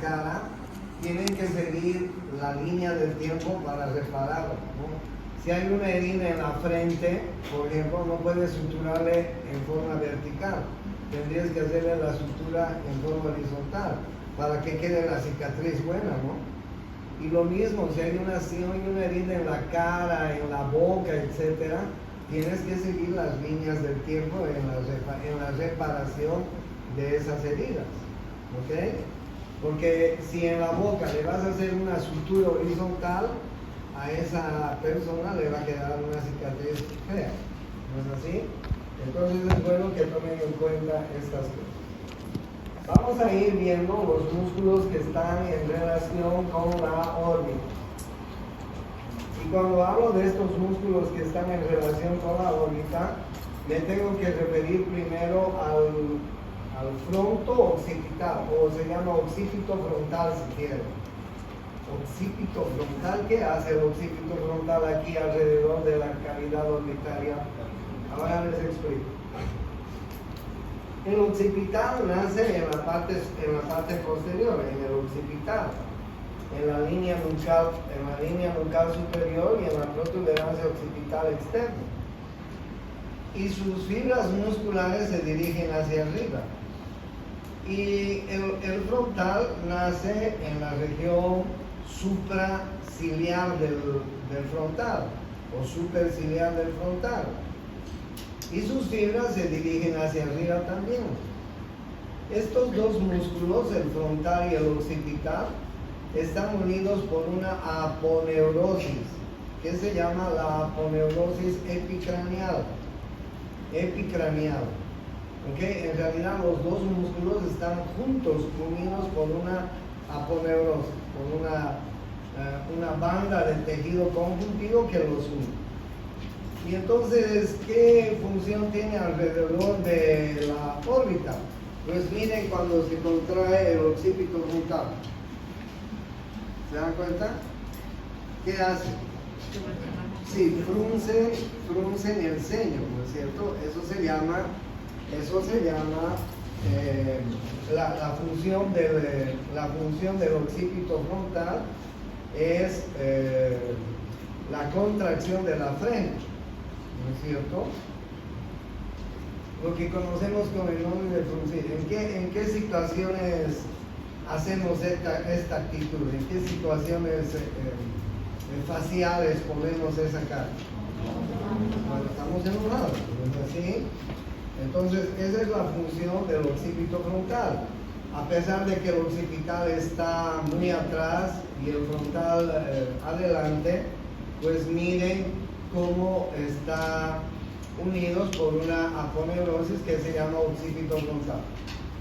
cara, tienen que seguir la línea del tiempo para repararla, ¿no? Si hay una herida en la frente, por ejemplo, no puedes suturarle en forma vertical. Tendrías que hacerle la sutura en forma horizontal para que quede la cicatriz buena, ¿no? Y lo mismo, si hay una herida en la cara, en la boca, etcétera, tienes que seguir las líneas del tiempo en la reparación de esas heridas, ¿ok? Porque si en la boca le vas a hacer una sutura horizontal, a esa persona le va a quedar una cicatriz fea, ¿no es así? Entonces es bueno que tomen en cuenta estas cosas. Vamos a ir viendo los músculos que están en relación con la órbita. Y cuando hablo de estos músculos que están en relación con la órbita, me tengo que referir primero al fronto occipital, o se llama occipito frontal si quieren. Occipito frontal, ¿qué hace el occipito frontal aquí alrededor de la cavidad orbitaria? Ahora les explico. El occipital nace en la parte posterior, en el occipital, en la línea nucal superior y en la protuberancia occipital externa. Y sus fibras musculares se dirigen hacia arriba. Y el frontal nace en la región supraciliar del frontal o superciliar del frontal. Y sus fibras se dirigen hacia arriba también. Estos dos músculos, el frontal y el occipital, están unidos por una aponeurosis, que se llama la aponeurosis epicranial. ¿Okay? En realidad los dos músculos están juntos, unidos por una aponeurosis, por una banda de tejido conjuntivo que los une. Y entonces, ¿qué función tiene alrededor de la órbita? Pues miren cuando se contrae el occipito frontal. ¿Se dan cuenta? ¿Qué hace? Sí, fruncen el ceño, ¿no es cierto? Eso se llama la función del occipito frontal es la contracción de la frente, ¿no es cierto? Lo que conocemos con el nombre de fruncir. ¿En qué situaciones hacemos esta actitud? ¿En qué situaciones faciales ponemos esa cara? Cuando estamos enojados, ¿no es así? Entonces, esa es la función del occipito frontal. A pesar de que el occipital está muy atrás y el frontal adelante, pues miren cómo está unidos por una aponeurosis que se llama occipito frontal.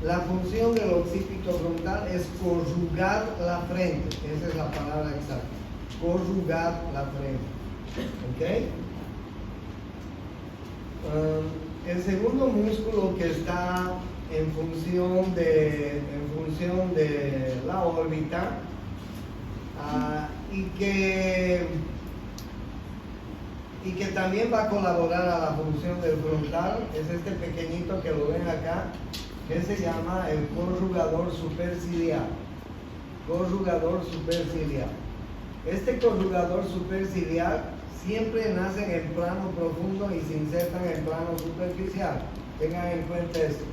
La función del occipito frontal es corrugar la frente. Esa es la palabra exacta. Corrugar la frente. ¿Ok? El segundo músculo que está en función de la órbita y que también va a colaborar a la función del frontal es este pequeñito que lo ven acá, que se llama el corrugador superciliar. Corrugador superciliar. Este corrugador superciliar siempre nacen en plano profundo y se insertan en plano superficial. Tengan en cuenta esto.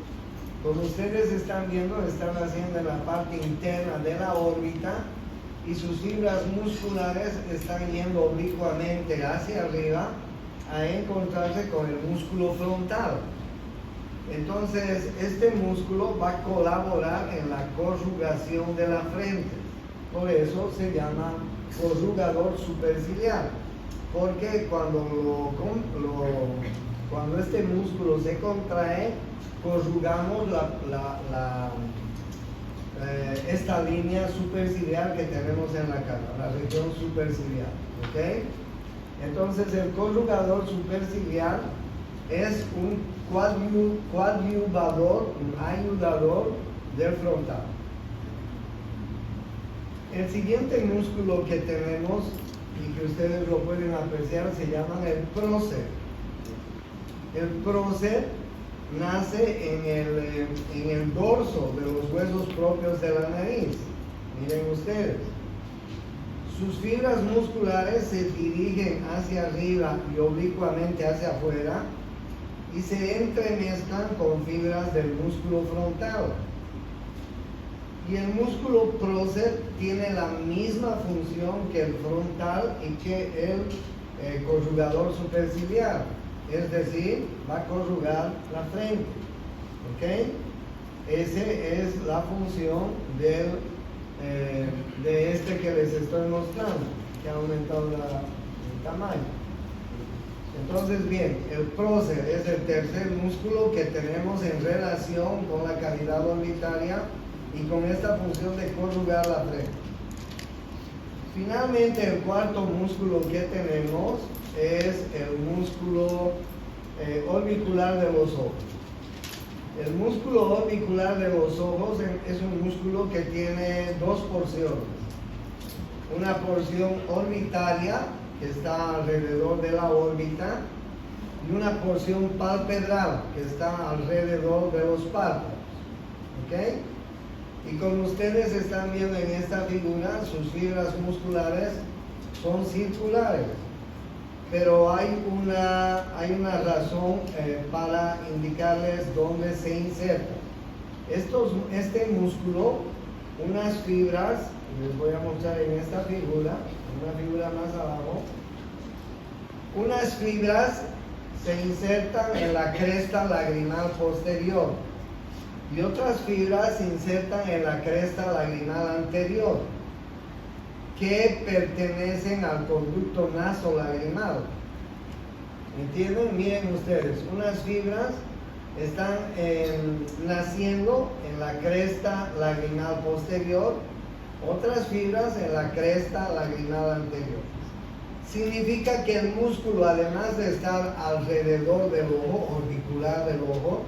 Como ustedes están viendo, están haciendo en la parte interna de la órbita y sus fibras musculares están yendo oblicuamente hacia arriba a encontrarse con el músculo frontal. Entonces, este músculo va a colaborar en la corrugación de la frente. Por eso se llama corrugador superciliar. Porque cuando este músculo se contrae, corrugamos esta línea superciliar que tenemos en la cara, la región superciliar. ¿Ok? Entonces el corrugador superciliar es un coadyuvador, un ayudador del frontal. El siguiente músculo que tenemos y que ustedes lo pueden apreciar se llama el prócer. El prócer nace en el dorso de los huesos propios de la nariz. Miren ustedes, sus fibras musculares se dirigen hacia arriba y oblicuamente hacia afuera y se entremezclan con fibras del músculo frontal. Y el músculo prócer tiene la misma función que el frontal y que el corrugador superciliar, es decir, va a corrugar la frente. ¿Ok? Esa es la función de este que les estoy mostrando, que ha aumentado el tamaño. Entonces, bien, el prócer es el tercer músculo que tenemos en relación con la cavidad orbitaria y con esta función de corrugar la frente. Finalmente, el cuarto músculo que tenemos es el músculo orbicular de los ojos. El músculo orbicular de los ojos es un músculo que tiene dos porciones. Una porción orbitaria, que está alrededor de la órbita, y una porción palpebral, que está alrededor de los párpados. ¿Ok? Y como ustedes están viendo en esta figura, sus fibras musculares son circulares. Pero hay una razón para indicarles dónde se inserta. Este músculo, unas fibras, les voy a mostrar en esta figura, una figura más abajo, unas fibras se insertan en la cresta lagrimal posterior y otras fibras se insertan en la cresta lagrimal anterior, que pertenecen al conducto nasolagrimal. ¿Entienden? Miren ustedes, unas fibras están naciendo en la cresta lagrimal posterior, otras fibras en la cresta lagrimal anterior. Significa que el músculo, además de estar alrededor del ojo, orbicular del ojo,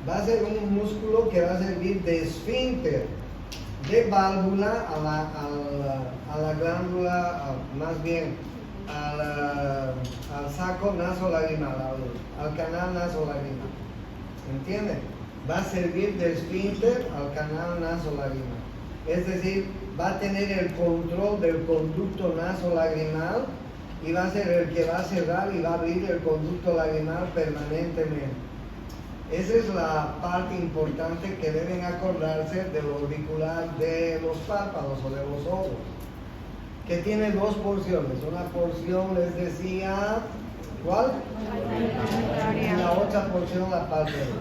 va a ser un músculo que va a servir de esfínter, de válvula a la glándula, más bien al saco nasolagrimal, al canal nasolagrimal. ¿Entienden? Va a servir de esfínter al canal nasolagrimal. Es decir, va a tener el control del conducto nasolagrimal y va a ser el que va a cerrar y va a abrir el conducto lagrimal permanentemente. Esa es la parte importante que deben acordarse del orbicular de los párpados o de los ojos, que tiene dos porciones. Una porción les decía, ¿cuál? Y la otra porción la pálpebra.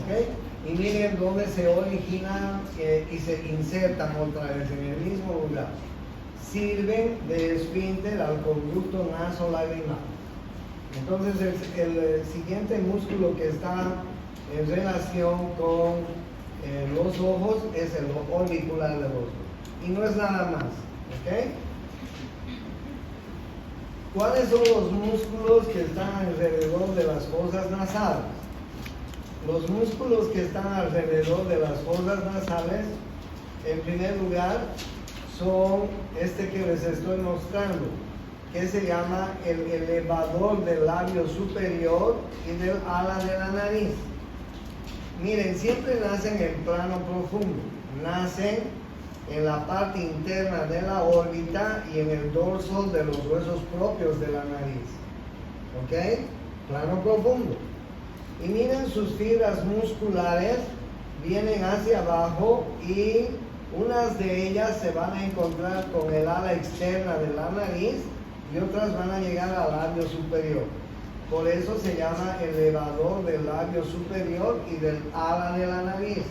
¿Okay? Y miren dónde se originan y se insertan otra vez en el mismo lugar. Sirven de esfínter al conducto nasolagrimal. Entonces el siguiente músculo que está en relación con los ojos es el orbicular de los ojos. Y no es nada más. ¿Ok? ¿Cuáles son los músculos que están alrededor de las fosas nasales? Los músculos que están alrededor de las fosas nasales, en primer lugar, son este que les estoy mostrando, que se llama el elevador del labio superior y del ala de la nariz. Miren, siempre nacen en plano profundo, nacen en la parte interna de la órbita y en el dorso de los huesos propios de la nariz. ¿Ok? Plano profundo. Y miren, sus fibras musculares vienen hacia abajo y unas de ellas se van a encontrar con el ala externa de la nariz y otras van a llegar al labio superior. Por eso se llama elevador del labio superior y del ala de la nariz.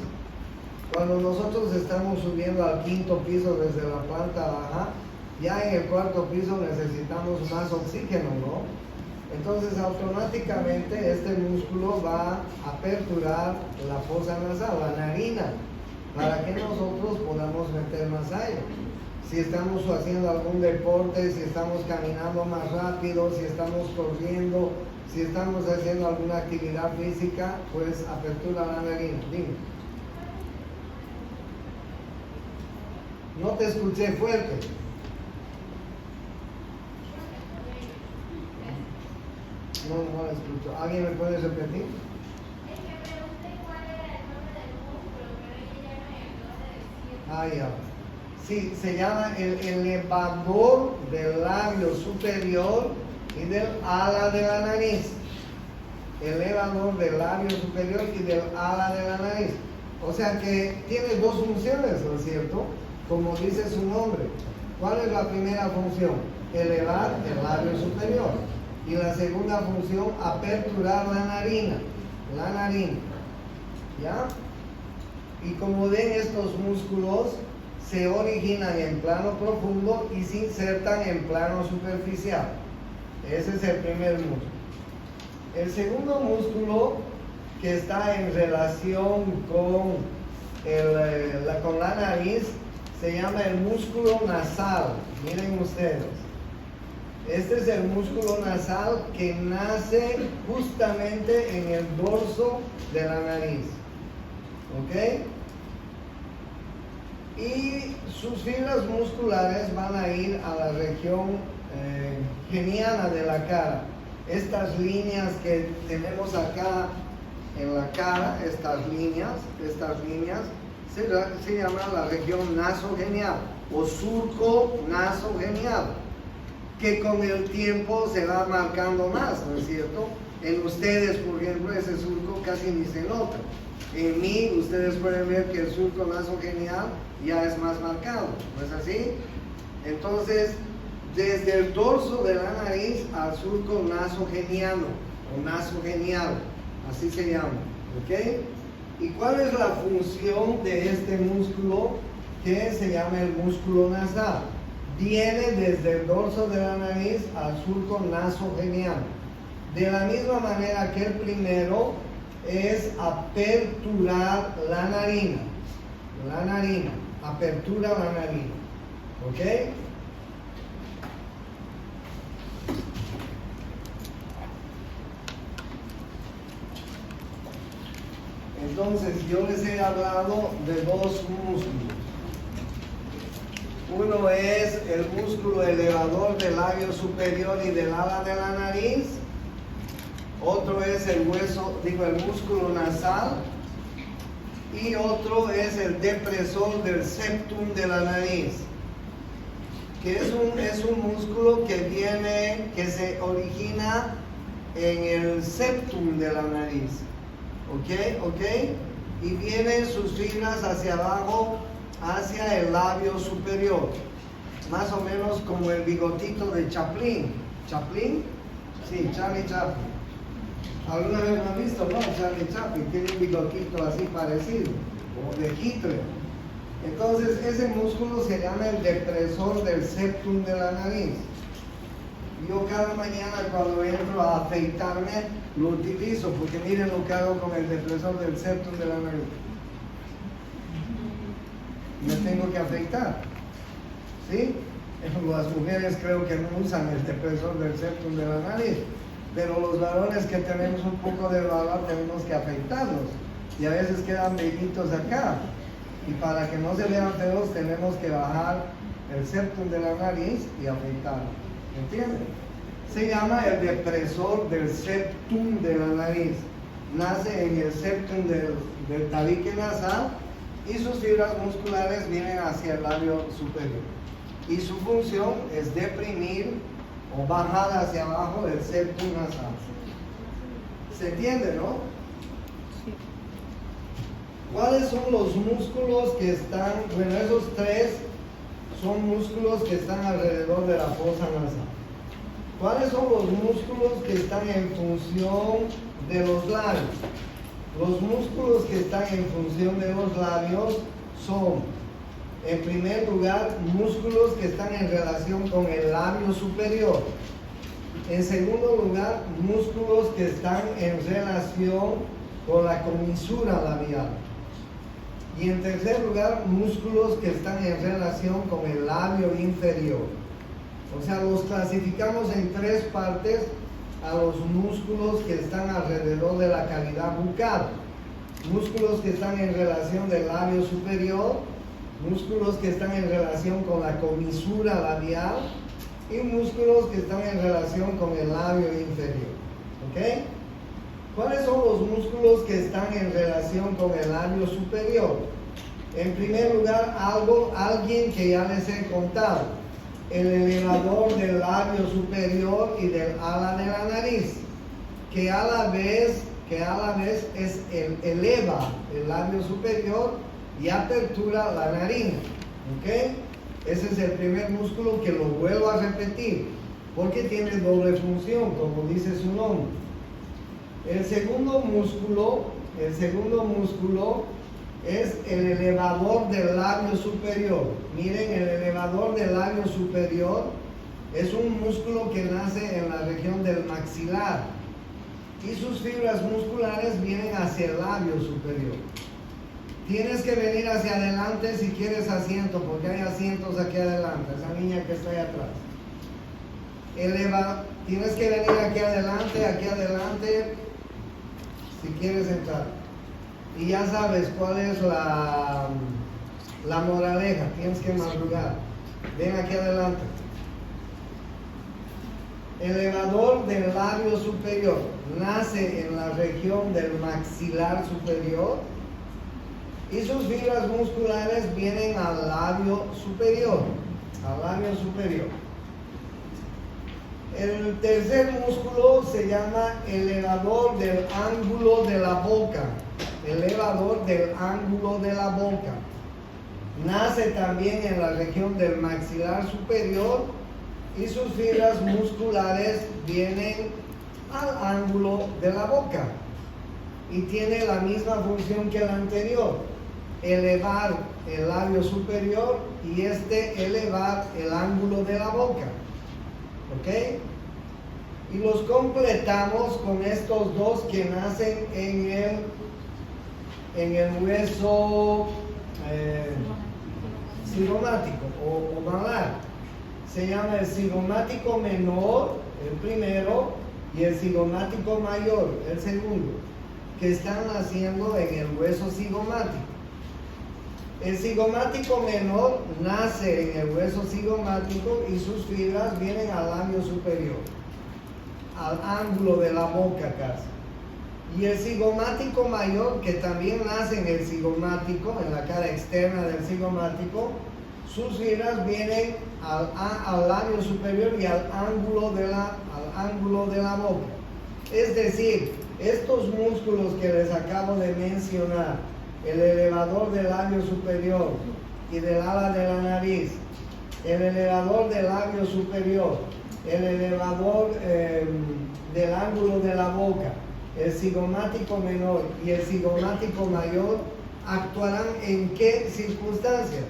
Cuando nosotros estamos subiendo al quinto piso desde la planta baja, ya en el cuarto piso necesitamos más oxígeno, ¿no? Entonces automáticamente este músculo va a aperturar la fosa nasal, la narina, para que nosotros podamos meter más aire. Si estamos haciendo algún deporte, si estamos caminando más rápido, si estamos corriendo, si estamos haciendo alguna actividad física, pues apertura la narina. Dime. No te escuché fuerte. No la escucho. ¿Alguien me puede repetir? Ah, ya. Sí, se llama el elevador del labio superior y del ala de la nariz. Elevador del labio superior y del ala de la nariz. O sea que tiene dos funciones, ¿no es cierto? Como dice su nombre. ¿Cuál es la primera función? Elevar el labio superior. Y la segunda función, aperturar la narina. La narina. ¿Ya? Y como ven, estos músculos se originan en plano profundo y se insertan en plano superficial. Ese es el primer músculo. El segundo músculo que está en relación con la nariz se llama el músculo nasal. Miren ustedes. Este es el músculo nasal que nace justamente en el dorso de la nariz. ¿Ok? Y sus fibras musculares van a ir a la región geniana de la cara. Estas líneas que tenemos acá en la cara, estas líneas se llama la región nasogenial o surco nasogenial, que con el tiempo se va marcando más, ¿no es cierto? En ustedes, por ejemplo, ese surco casi ni se nota. En mí, ustedes pueden ver que el surco nasogenial ya es más marcado, ¿no es así? Entonces, desde el dorso de la nariz al surco nasogeniano o nasogenial, así se llama, ¿ok? ¿Y cuál es la función de este músculo que se llama el músculo nasal? Viene desde el dorso de la nariz al surco nasogenial. De la misma manera que el primero es aperturar la narina, apertura la narina, ¿ok? Entonces yo les he hablado de dos músculos. Uno es el músculo elevador del labio superior y del ala de la nariz. Otro es el músculo nasal. Y otro es el depresor del septum de la nariz, que es un músculo que se origina en el septum de la nariz. ¿Ok? Y vienen sus fibras hacia abajo, hacia el labio superior. Más o menos como el bigotito de Chaplin. ¿Chaplin? Sí, Charlie Chaplin. ¿Alguna vez lo han visto, no? Charlie Chaplin tiene un bigotito así parecido, como de Hitler. Entonces, ese músculo se llama el depresor del septum de la nariz. Yo cada mañana cuando entro a afeitarme lo utilizo, porque miren lo que hago con el depresor del septum de la nariz. Me tengo que afeitar, ¿sí? Las mujeres creo que no usan el depresor del septum de la nariz, pero los varones que tenemos un poco de barba tenemos que afeitarlos, y a veces quedan vellitos acá, y para que no se vean feos tenemos que bajar el septum de la nariz y afeitarlo. ¿Entienden? Se llama el depresor del septum de la nariz. Nace en el septum del tabique nasal y sus fibras musculares vienen hacia el labio superior. Y su función es deprimir o bajar hacia abajo el septum nasal. ¿Se entiende, no? Sí. ¿Cuáles son los músculos que están? Bueno, esos tres son músculos que están alrededor de la fosa nasal. ¿Cuáles son los músculos que están en función de los labios? Los músculos que están en función de los labios son, en primer lugar, músculos que están en relación con el labio superior. En segundo lugar, músculos que están en relación con la comisura labial. Y en tercer lugar, músculos que están en relación con el labio inferior. O sea, los clasificamos en tres partes a los músculos que están alrededor de la cavidad bucal. Músculos que están en relación del labio superior, músculos que están en relación con la comisura labial y músculos que están en relación con el labio inferior. ¿Ok? ¿Cuáles son los músculos que están en relación con el labio superior? En primer lugar, alguien que ya les he contado, el elevador del labio superior y del ala de la nariz, que a la vez eleva el labio superior y apertura la narina. ¿Ok? Ese es el primer músculo que lo vuelvo a repetir, porque tiene doble función, como dice su nombre. El segundo músculo es el elevador del labio superior. Miren, el elevador del labio superior es un músculo que nace en la región del maxilar y sus fibras musculares vienen hacia el labio superior. Tienes que venir hacia adelante si quieres asiento, porque hay asientos aquí adelante, esa niña que está ahí atrás. Tienes que venir aquí adelante, si quieres entrar. Y ya sabes cuál es la moraleja, tienes que madrugar. Ven aquí adelante. Elevador del labio superior, nace en la región del maxilar superior y sus fibras musculares vienen al labio superior. El tercer músculo se llama elevador del ángulo de la boca. Elevador del ángulo de la boca. Nace también en la región del maxilar superior y sus fibras musculares vienen al ángulo de la boca. Y tiene la misma función que el anterior, elevar el labio superior y elevar el ángulo de la boca. ¿Ok? Y los completamos con estos dos que nacen en el hueso cigomático o malar. Se llama el cigomático menor, el primero, y el cigomático mayor, el segundo, que están naciendo en el hueso cigomático. El cigomático menor nace en el hueso cigomático y sus fibras vienen al labio superior, al ángulo de la boca casi. Y el cigomático mayor, que también nace en el cigomático, en la cara externa del cigomático, sus fibras vienen al labio superior y al ángulo de la boca. Es decir, estos músculos que les acabo de mencionar, el elevador del labio superior y del ala de la nariz, el elevador del labio superior, el elevador del ángulo de la boca, el cigomático menor y el cigomático mayor, ¿actuarán en qué circunstancias?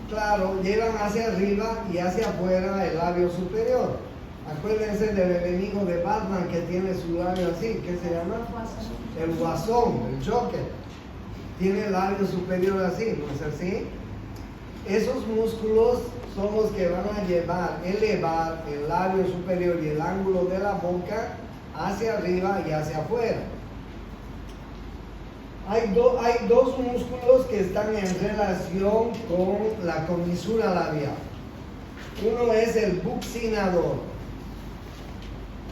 Claro, llevan hacia arriba y hacia afuera el labio superior. Acuérdense del enemigo de Batman que tiene su labio así, ¿qué se llama? El guasón, el Joker. Tiene el labio superior así, ¿no es así? Esos músculos son los que van a elevar el labio superior y el ángulo de la boca hacia arriba y hacia afuera. Hay dos músculos que están en relación con la comisura labial. Uno es el buccinador.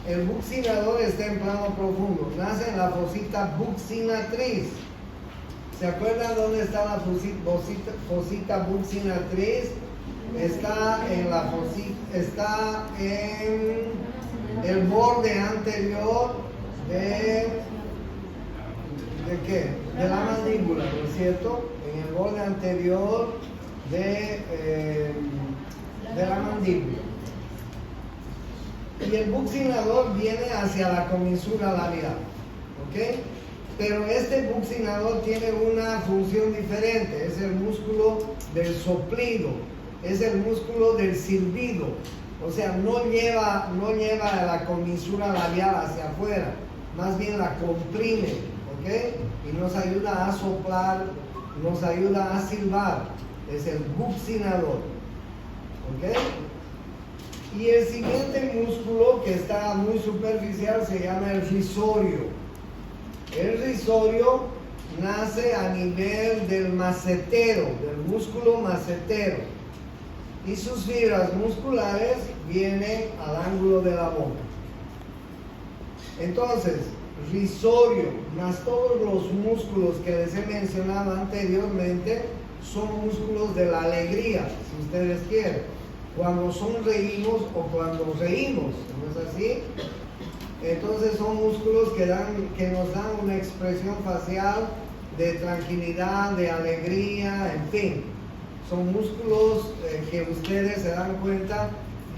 El buccinador está en plano profundo. Nace en la fosita buccinatriz. ¿Se acuerdan dónde está la fosita buccinatriz? Está en el borde anterior ¿de qué? De la mandíbula, ¿no es cierto? En el borde anterior de la mandíbula. Y el buccinador viene hacia la comisura labial, ¿ok? Pero este buccinador tiene una función diferente, es el músculo del soplido, es el músculo del silbido, o sea, no lleva la comisura labial hacia afuera, más bien la comprime, ¿ok? Y nos ayuda a soplar, nos ayuda a silbar, es el buccinador, ¿ok? Y el siguiente músculo que está muy superficial se llama el risorio. El risorio nace a nivel del macetero, del músculo macetero. Y sus fibras musculares vienen al ángulo de la boca. Entonces, risorio, más todos los músculos que les he mencionado anteriormente son músculos de la alegría, si ustedes quieren. Cuando sonreímos o cuando reímos, ¿no es así? Entonces son músculos que nos dan una expresión facial de tranquilidad, de alegría, en fin. Son músculos que ustedes se dan cuenta,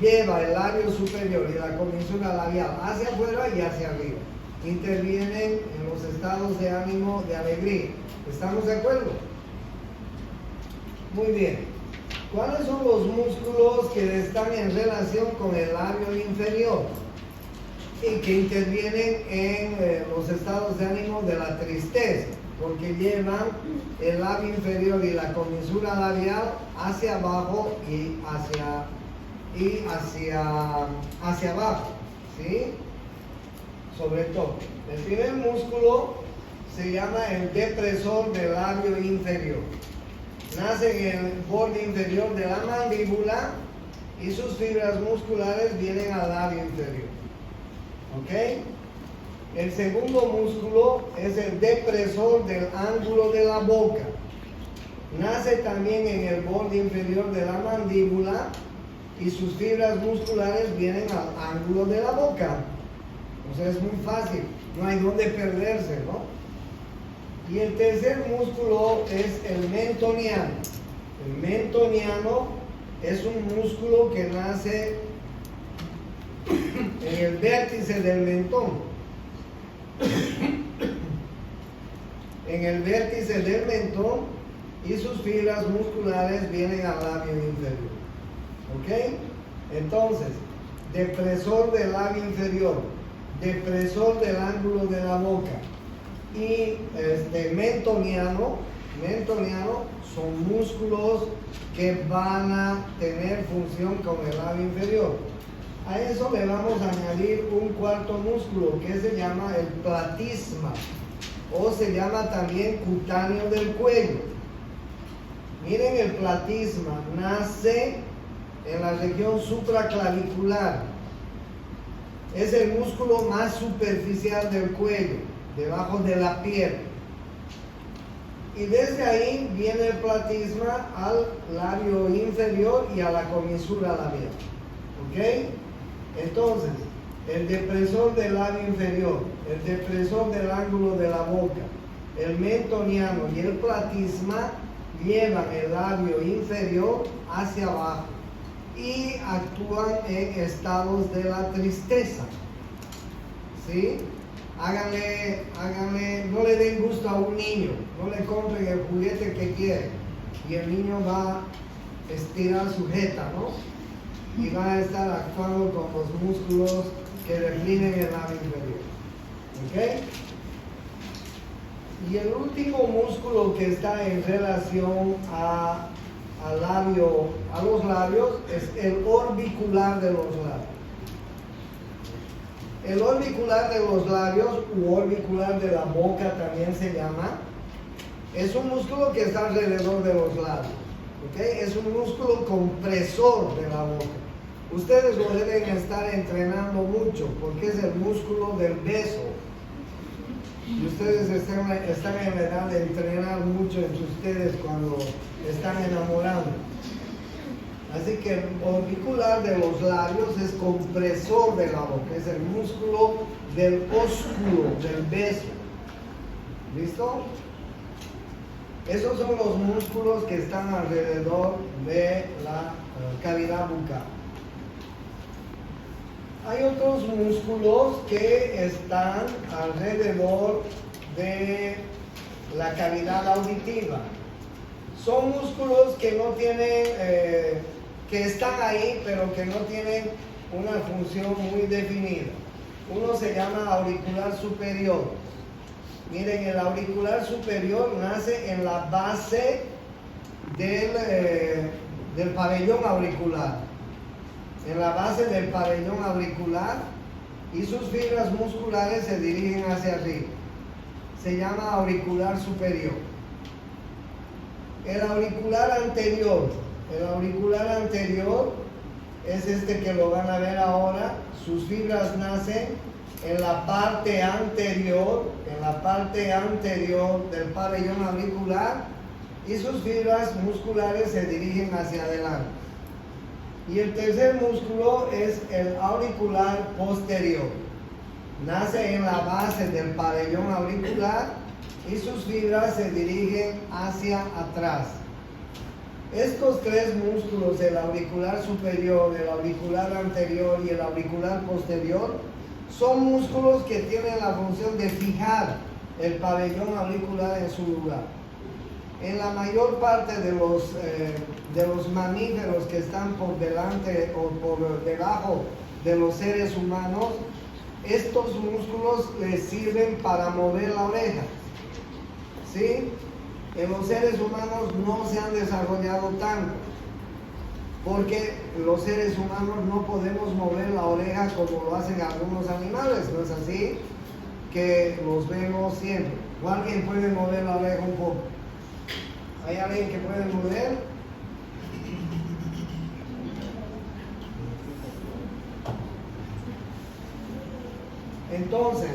lleva el labio superior y la comisura labial hacia afuera y hacia arriba. Intervienen en los estados de ánimo de alegría. ¿Estamos de acuerdo? Muy bien. ¿Cuáles son los músculos que están en relación con el labio inferior y que intervienen en los estados de ánimo de la tristeza? Porque llevan el labio inferior y la comisura labial hacia abajo y hacia abajo, ¿sí? Sobre todo. El primer músculo se llama el depresor del labio inferior. Nace en el borde inferior de la mandíbula y sus fibras musculares vienen al labio inferior. ¿Ok? El segundo músculo es el depresor del ángulo de la boca. Nace también en el borde inferior de la mandíbula y sus fibras musculares vienen al ángulo de la boca. O sea, es muy fácil, no hay dónde perderse, ¿no? Y el tercer músculo es el mentoniano. El mentoniano es un músculo que nace en el vértice del mentón. En el vértice del mentón y sus fibras musculares vienen al labio inferior. ¿Ok? Entonces, depresor del labio inferior, depresor del ángulo de la boca y mentoniano son músculos que van a tener función con el labio inferior. A eso le vamos a añadir un cuarto músculo que se llama el platisma o se llama también cutáneo del cuello. Miren, el platisma nace en la región supraclavicular. Es el músculo más superficial del cuello, debajo de la piel. Y desde ahí viene el platisma al labio inferior y a la comisura labial. ¿Ok? Entonces, el depresor del labio inferior, el depresor del ángulo de la boca, el mentoniano y el platisma llevan el labio inferior hacia abajo y actúan en estados de la tristeza. ¿Sí? Háganle, no le den gusto a un niño, no le compren el juguete que quiere y el niño va a estirar su jeta, ¿no? Y va a estar actuando con los músculos que reclinen el labio inferior. ¿Ok? Y el último músculo que está en relación a los labios es el orbicular de los labios. El orbicular de los labios u orbicular de la boca también se llama. Es un músculo que está alrededor de los labios. ¿Okay? Es un músculo compresor de la boca. Ustedes lo deben estar entrenando mucho porque es el músculo del beso. Y ustedes están en la edad de entrenar mucho entre ustedes cuando están enamorando. Así que el orbicular de los labios es compresor de la boca, es el músculo del ósculo, del beso. ¿Listo? Esos son los músculos que están alrededor de la cavidad bucal. Hay otros músculos que están alrededor de la cavidad auditiva. Son músculos que no tienen, que están ahí, pero que no tienen una función muy definida. Uno se llama auricular superior. Miren, el auricular superior nace en la base del pabellón auricular. En la base del pabellón auricular y sus fibras musculares se dirigen hacia arriba. Se llama auricular superior. El auricular anterior es este que lo van a ver ahora. Sus fibras nacen en la parte anterior del pabellón auricular, y sus fibras musculares se dirigen hacia adelante. Y el tercer músculo es el auricular posterior. Nace en la base del pabellón auricular y sus fibras se dirigen hacia atrás. Estos tres músculos, el auricular superior, el auricular anterior y el auricular posterior, son músculos que tienen la función de fijar el pabellón auricular en su lugar. En la mayor parte de los mamíferos que están por delante o por debajo de los seres humanos, estos músculos les sirven para mover la oreja. ¿Sí? En los seres humanos no se han desarrollado tanto, porque los seres humanos no podemos mover la oreja como lo hacen algunos animales, ¿no es así? Que los vemos siempre. ¿O alguien puede mover la oreja un poco? ¿Hay alguien que puede mover? Entonces,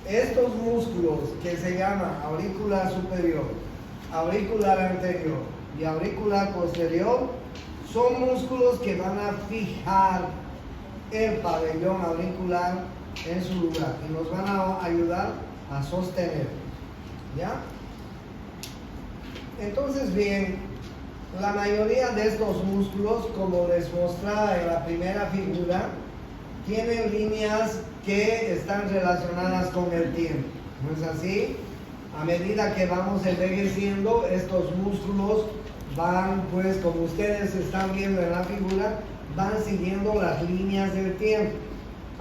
estos músculos que se llaman auricular superior, auricular anterior y auricular posterior son músculos que van a fijar el pabellón auricular en su lugar y nos van a ayudar a sostener. ¿Ya? Entonces, bien, la mayoría de estos músculos, como les mostraba en la primera figura, tienen líneas que están relacionadas con el tiempo. ¿No es así? A medida que vamos envejeciendo, estos músculos van, pues, como ustedes están viendo en la figura, van siguiendo las líneas del tiempo.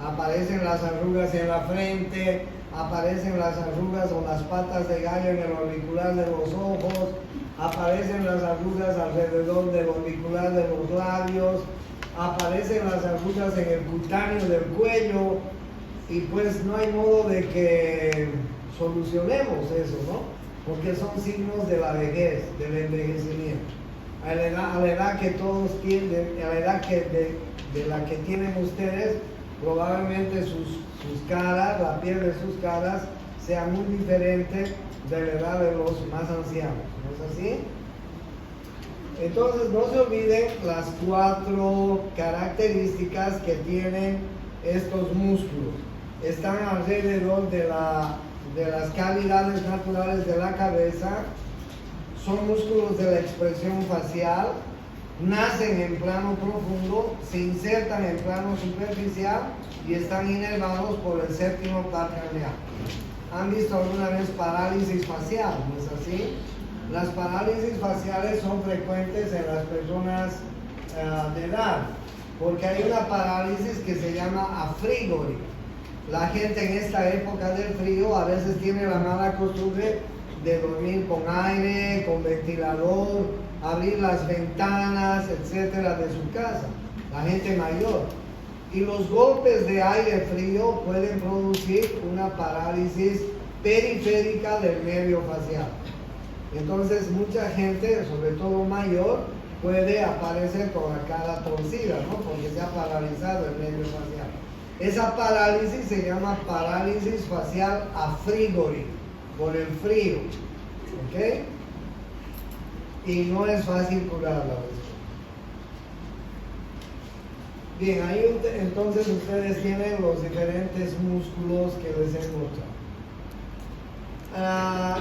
Aparecen las arrugas en la frente, aparecen las arrugas o las patas de gallo en el auricular de los ojos, aparecen las arrugas alrededor del auricular de los labios, aparecen las arrugas en el cutáneo del cuello, y pues no hay modo de que solucionemos eso, ¿no? Porque son signos de la vejez, del envejecimiento. A la edad que todos tienen, a la edad de la que tienen ustedes, probablemente sus caras, la piel de sus caras, sea muy diferente de la edad de los más ancianos, ¿no es así? Entonces no se olviden las 4 características que tienen estos músculos. Están alrededor de las cavidades naturales de la cabeza, son músculos de la expresión facial, nacen en plano profundo, se insertan en plano superficial y están inervados por el séptimo par craneal. ¿Han visto alguna vez parálisis facial? ¿No es así? Las parálisis faciales son frecuentes en las personas de edad, porque hay una parálisis que se llama afrigory. La gente en esta época del frío a veces tiene la mala costumbre de dormir con aire, con ventilador, abrir las ventanas, etcétera, de su casa, la gente mayor. Y los golpes de aire frío pueden producir una parálisis periférica del medio facial. Entonces mucha gente, sobre todo mayor, puede aparecer con la cara torcida, ¿no? Porque se ha paralizado el medio facial. Esa parálisis se llama parálisis facial afrigory, por el frío, ¿ok? Y no es fácil curarla. Bien, ahí entonces ustedes tienen los diferentes músculos que les he mostrado.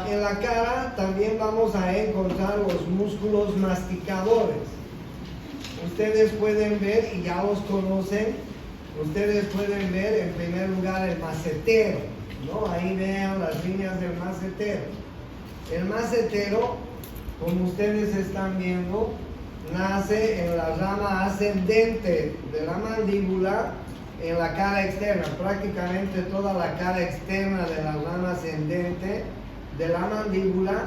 En la cara también vamos a encontrar los músculos masticadores. Ustedes pueden ver, y ya los conocen, ustedes pueden ver en primer lugar el macetero, ¿no? Ahí vean las líneas del macetero. El macetero, como ustedes están viendo, nace en la rama ascendente de la mandíbula, en la cara externa. Prácticamente toda la cara externa de la rama ascendente de la mandíbula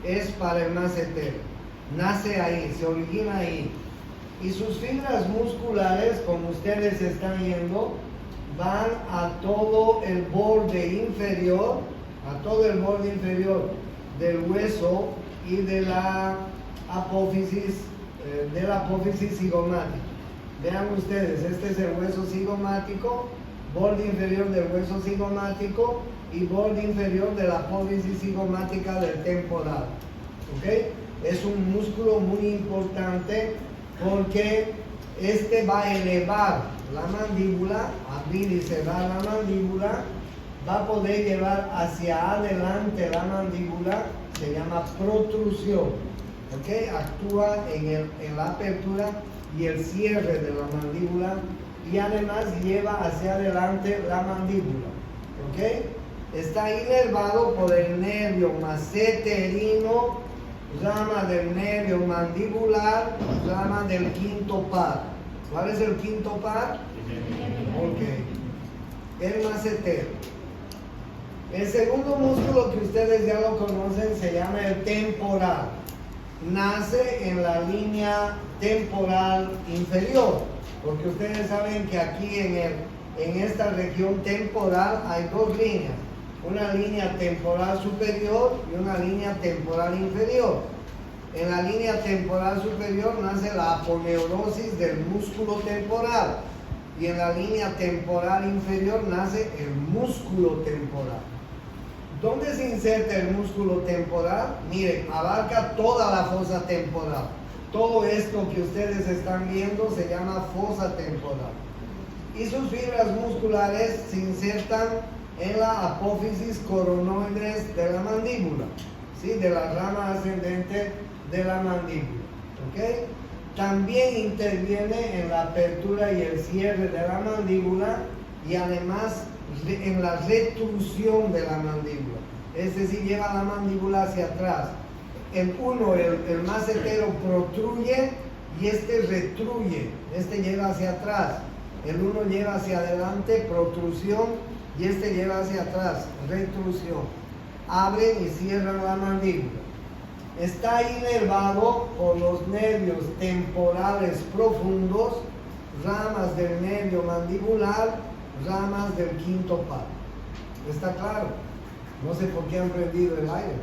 es para el macetero. Nace ahí, se origina ahí. Y sus fibras musculares, como ustedes están viendo, van a todo el borde inferior, del hueso y de la apófisis zigomática. Vean ustedes, este es el hueso zigomático borde inferior del hueso cigomático y borde inferior de la apófisis cigomática del temporal. ¿Ok? Es un músculo muy importante porque este va a elevar la mandíbula, abrir y cerrar la mandíbula, va a poder llevar hacia adelante la mandíbula, se llama protrusión. ¿Ok? Actúa en la apertura y el cierre de la mandíbula y además lleva hacia adelante la mandíbula. ¿Ok? Está inervado por el nervio masseterino, rama del nervio mandibular, rama del quinto par. ¿Cuál es el quinto par? Ok. El massetero. El segundo músculo que ustedes ya lo conocen se llama el temporal. Nace en la línea temporal inferior, porque ustedes saben que aquí en esta región temporal hay dos líneas, una línea temporal superior y una línea temporal inferior. En la línea temporal superior nace la aponeurosis del músculo temporal y en la línea temporal inferior nace el músculo temporal. ¿Dónde se inserta el músculo temporal? Miren, abarca toda la fosa temporal. Todo esto que ustedes están viendo se llama fosa temporal. Y sus fibras musculares se insertan en la apófisis coronoides de la mandíbula, ¿sí? De la rama ascendente de la mandíbula. ¿Ok? También interviene en la apertura y el cierre de la mandíbula y además en la retrusión de la mandíbula. Es decir, lleva la mandíbula hacia atrás. El massetero protruye y este retruye. Este lleva hacia atrás. El uno lleva hacia adelante, protrusión, y este lleva hacia atrás, retrusión. Abren y cierran la mandíbula. Está inervado por los nervios temporales profundos, ramas del nervio mandibular, ramas del quinto par. ¿Está claro? No sé por qué han prendido el aire.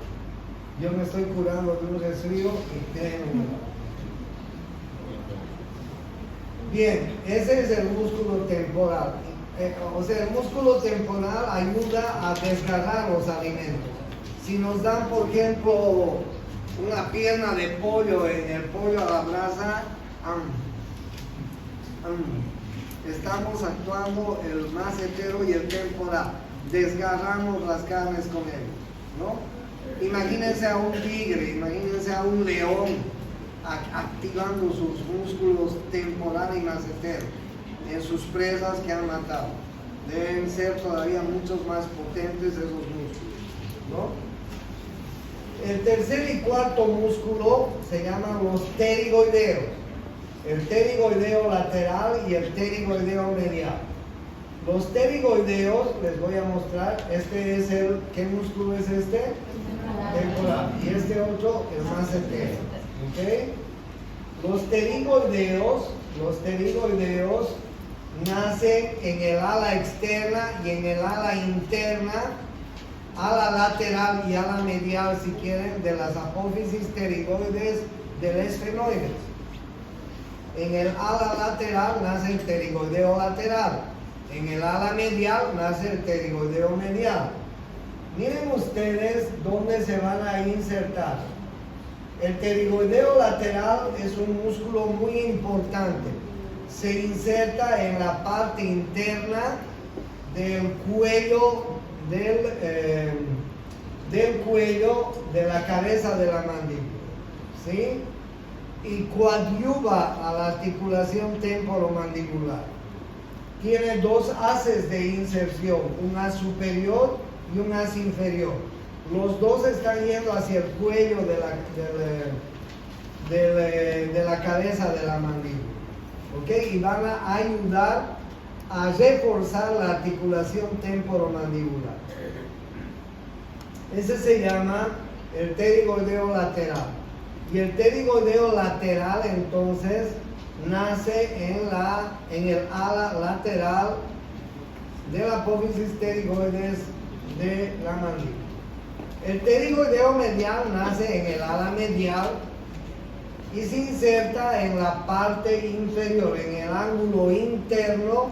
Yo me estoy curando de un resfrío y créanme. Bien, ese es el músculo temporal. O sea, el músculo temporal ayuda a desgarrar los alimentos. Si nos dan, por ejemplo, una pierna de pollo en el pollo a la brasa, estamos actuando el massetero y el temporal. Desgarramos las carnes con ellos, ¿no? Imagínense a un tigre, imagínense a un león activando sus músculos temporal y massetero en sus presas que han matado. Deben ser todavía muchos más potentes esos músculos, ¿no? El tercer y cuarto músculo se llaman los pterigoideos. El pterigoideo lateral y el pterigoideo medial. Los pterigoideos, les voy a mostrar, ¿qué músculo es este? Temporal. Y este otro, el massetero. ¿Ok? Los pterigoideos nacen en el ala externa y en el ala interna, ala lateral y ala medial, si quieren, de las apófisis pterigoides del esfenoides. En el ala lateral nace el pterigoideo lateral. En el ala medial nace el pterigoideo medial. Miren ustedes dónde se van a insertar. El pterigoideo lateral es un músculo muy importante. Se inserta en la parte interna del cuello de la cabeza de la mandíbula, ¿sí? Y coadyuva a la articulación temporomandibular. Tiene dos haces de inserción, un haz superior y un haz inferior. Los dos están yendo hacia el cuello de la cabeza de la mandíbula. ¿Ok? Y van a ayudar a reforzar la articulación temporomandibular. Ese se llama el pterigoideo lateral. Y el pterigoideo lateral entonces nace en el ala lateral de la apófisis pterigoides de la mandíbula. El pterigoideo medial nace en el ala medial y se inserta en la parte inferior, en el ángulo interno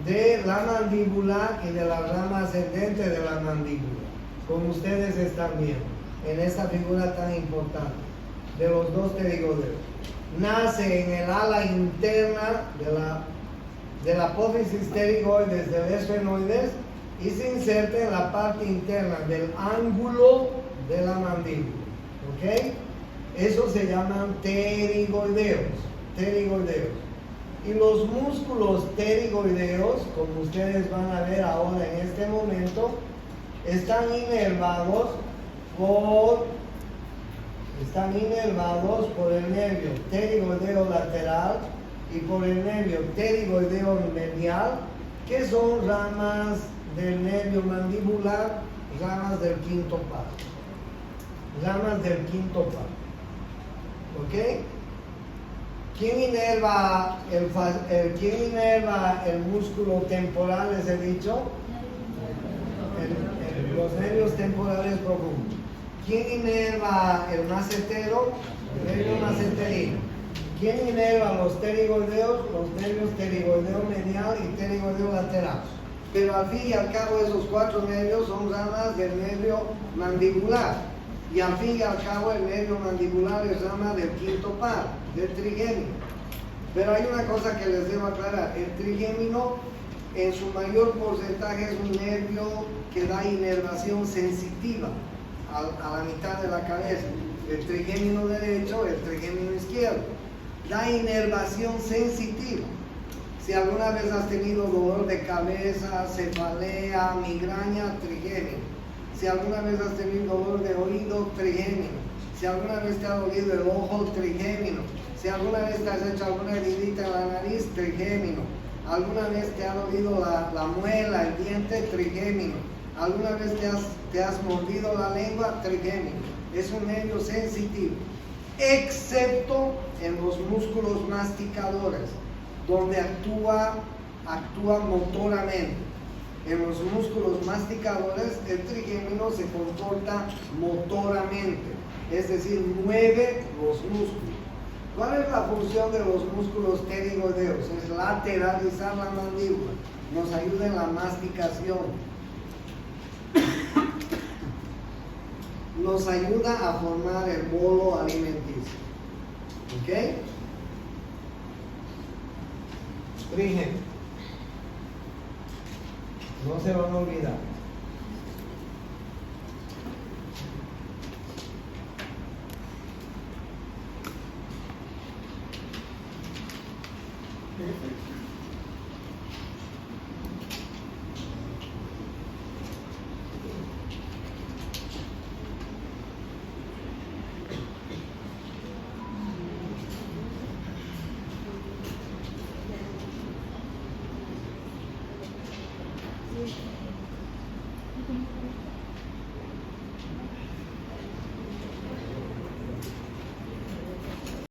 de la mandíbula y de la rama ascendente de la mandíbula, como ustedes están viendo en esta figura tan importante de los dos pterigoideos. Nace en el ala interna de la apófisis pterigoides del esfenoides y se inserta en la parte interna del ángulo de la mandíbula. ¿Ok? Eso se llaman pterigoideos. Y los músculos pterigoideos, como ustedes van a ver ahora en este momento, están inervados por el nervio pterigoideo lateral y por el nervio pterigoideo medial, que son ramas del nervio mandibular, ramas del quinto par. ¿Ok? ¿Quién inerva el músculo temporal, les he dicho? Los nervios temporales profundos. ¿Quién inerva el macetero? El nervio maceterino. ¿Quién inerva los pterigoideos? Los nervios pterigoideo medial y pterigoideo lateral. Pero al fin y al cabo esos cuatro nervios son ramas del nervio mandibular. Y al fin y al cabo el nervio mandibular es rama del quinto par, del trigémino. Pero hay una cosa que les debo aclarar. El trigémino en su mayor porcentaje es un nervio que da inervación sensitiva a la mitad de la cabeza. El trigémino derecho, el trigémino izquierdo. Da inervación sensitiva. Si alguna vez has tenido dolor de cabeza, cefalea, migraña, trigémino. Si alguna vez has tenido dolor de oído, trigémino. Si alguna vez te ha dolido el ojo, trigémino. Si alguna vez te has hecho alguna heridita en la nariz, trigémino. Alguna vez te ha dolido la muela, el diente, trigémino. Alguna vez te has mordido la lengua, trigémino. Es un nervio sensitivo, excepto en los músculos masticadores, donde actúa motoramente. En los músculos masticadores el trigémino se comporta motoramente, es decir, mueve los músculos. ¿Cuál es la función de los músculos pterigoideos? Es lateralizar la mandíbula, nos ayuda en la masticación, nos ayuda a formar el bolo alimenticio. ¿Ok? Trígeno. No se van a olvidar.